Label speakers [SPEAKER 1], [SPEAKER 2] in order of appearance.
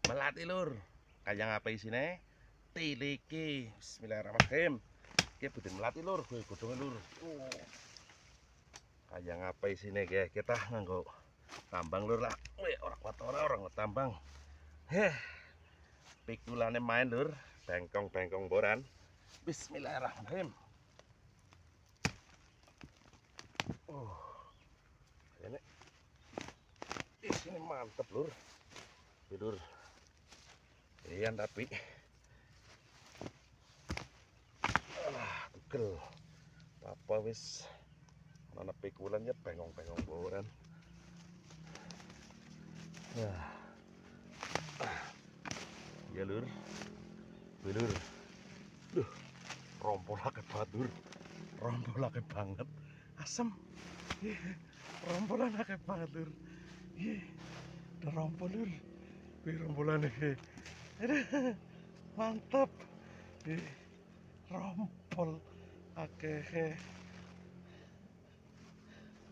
[SPEAKER 1] Melati lur. Kayak ngapa isine? Tiliki. Bismillahirrahmanirrahim. Iki budhe melati lur, godhonge lur. Kayak ngapa isine ge? Kita nganggo tambang lur lah. Ora kuat ora tambang. Pikulane main lur, bengkong-bengkong boran. Bismillahirrahmanirrahim. Ini isine mantep lur. Lur. Iya tapi tugel. Apa wis ana pikulannya bengkong-bengkong boran. Ya lur. Lur. Duh, rompolake batur. Rompolake banget. Asem. Rompolan akeh banget lur. Udah rompol lur. Wih rompolan mantap. Rompol akeh.